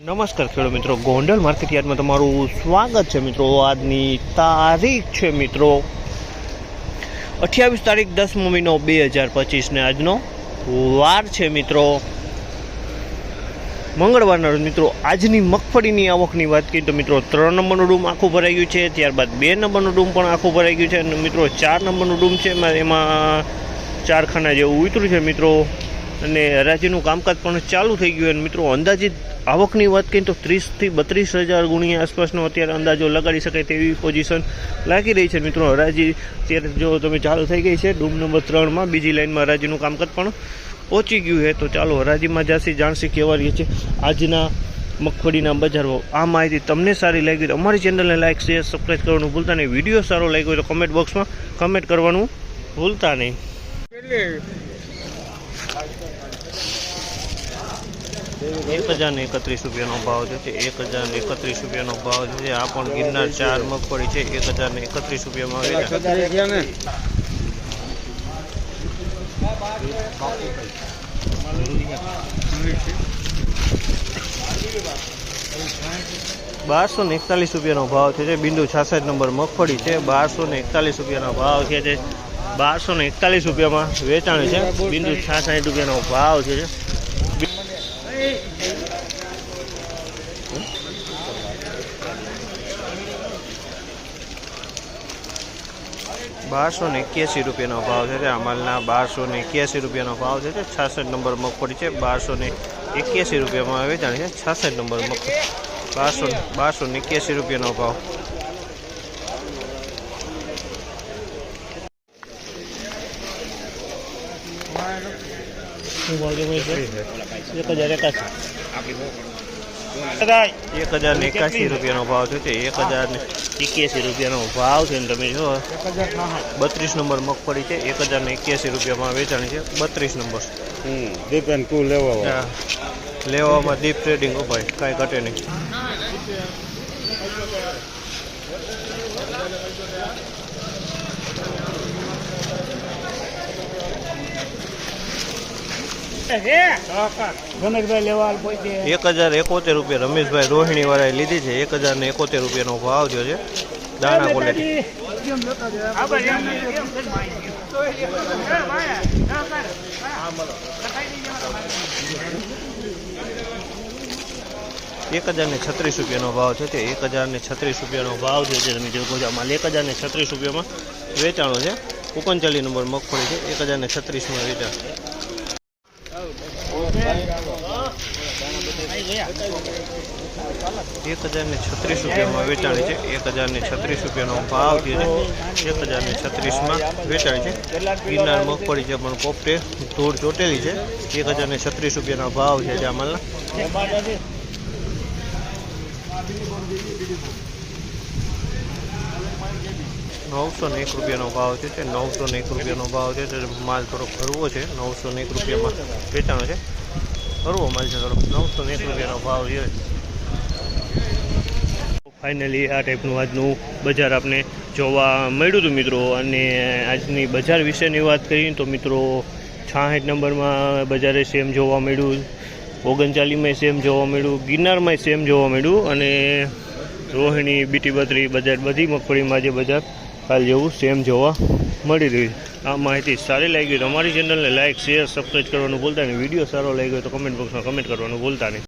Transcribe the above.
નમસ્કાર ખેડૂત મિત્રો, ગોંડલ માર્કેટ યાર્ડમાં તમારું સ્વાગત છે મિત્રો। આજની તારીખ છે મિત્રો 28 તારીખ 10મો મહિનો 2025 ને આજનો વાર છે મિત્રો મંગળવારના રોજ મિત્રો। આજની મગફળીની આવકની વાત કરીએ તો મિત્રો 3 નંબરનું ડૂમ આખું ભરાઈ ગયું છે, ત્યારબાદ 2 નંબરનું ડૂમ પણ આખું ભરાઈ ગયું છે અને મિત્રો 4 નંબરનું ડૂમ છે, એમાં 4 ખાના જેવું ઉતર્યું છે મિત્રો અને હરાજીનું કામકાજ પણ ચાલુ થઈ ગયું અને મિત્રો અંદાજિત આવકની વાત કરીએ તો 30 થી 32,000 ગુણી આસપાસનો અત્યારે અંદાજો લગાડી શકાય તેવી પોઝિશન લાગી રહી છે મિત્રો। હરાજી અત્યારે જો તમે ચાલુ થઈ ગઈ છે ડૂમ નંબર 3માં, બીજી લાઇનમાં હરાજીનું કામકાજ પણ પહોંચી ગયું છે। તો ચાલો હરાજીમાં જાસી જાણસી કેવા રહી છે આજના મગફળીના બજાર ભાવ। આ માહિતી તમને સારી લાગી તો અમારી ચેનલને લાઇક શેર સબસ્ક્રાઈબ કરવાનું ભૂલતા નહીં। વિડીયો સારો લાગ્યો તો કમેન્ટ બોક્સમાં કમેન્ટ કરવાનું ભૂલતા નહીં। 1031 રૂપિયાનો ભાવ છે, 1031 રૂપિયાનો ભાવ છે। આ પણ ગિરનાર 4 મગફળી છે, 1031 રૂપિયામાં વેચાય। 1241 રૂપિયાનો ભાવ છે। બિંદુ 66 નંબર મગફળી છે, 1241 રૂપિયાનો ભાવ છે। 1241 રૂપિયામાં વેચાણ છે, બિંદુ 66 રૂપિયાનો ભાવ છે। 1281 રૂપિયાનો ભાવ છે। આ માલના 1281 રૂપિયાનો ભાવ છે। 66 નંબર મગફળી છે, 1281 રૂપિયામાં વેચાણ છે। 66 નંબર મગફળી 1281 રૂપિયાનો ભાવ। શું ભાવ છે? 1081 રૂપિયાનો ભાવ છે, 1081 રૂપિયાનો ભાવ છે ને તમે જો 32 નંબર મગફળી છે, 1081 રૂપિયામાં વેચાણ છે। 32 નંબર લેવામાં દીપ ટ્રેડિંગ ભાઈ કાંઈ ઘટે નહીં। ₹1071 રમેશભાઈ રોહિણી વાળાએ લીધી છે। 1071 રૂપિયાનો ભાવ થયો છે। દાણા ક્વોલિટી 1036 રૂપિયાનો ભાવ છે, 1036 રૂપિયાનો ભાવ છે। તમે જોવો છો માલ 1036 રૂપિયામાં વેચાણો છે। 39 નંબર મગફળી છે, 1036માં વેચાણ। 1036 રૂપિયામાં વેચાણી છે, 1036 રૂપિયાનો ભાવ થયો છે। 1036માં વેચાણી છે। ગિરનાર મગફળી છે પણ પોપટે ધૂળ ચોટેલી છે, 1036 રૂપિયાના ભાવ છે। આ માલના 901 રૂપિયાનો ભાવ છે, 901 રૂપિયાનો ભાવ છે। માલ થોડો ભરવો છે, 901 રૂપિયામાં વેચાણો છે। ભરવો માલ છે થોડો, 901 રૂપિયાનો ભાવ છે। ફાઇનલી આ ટાઈપનું આજનું બજાર આપને જોવા મળ્યું હતું મિત્રો। અને આજની બજાર વિશેની વાત કરીએ તો મિત્રો 66 નંબરમાં બજારે સેમ જોવા મળ્યું, 39માં સેમ જોવા મળ્યું, ગિરનારમાં સેમ જોવા મળ્યું અને રોહિણી બીટી બત્રી બજાર બધી મગફળીમાં જે બજાર કાલ જેવું સેમ જોવા મળી રહ્યું છે। આ માહિતી સારી લાગી તો અમારી ચેનલને લાઇક શેર સબસ્ક્રાઈબ કરવાનું ભૂલતા નહીં। વિડીયો સારો લાગ્યો તો કમેન્ટ બોક્સમાં કમેન્ટ કરવાનું ભૂલતા નહીં।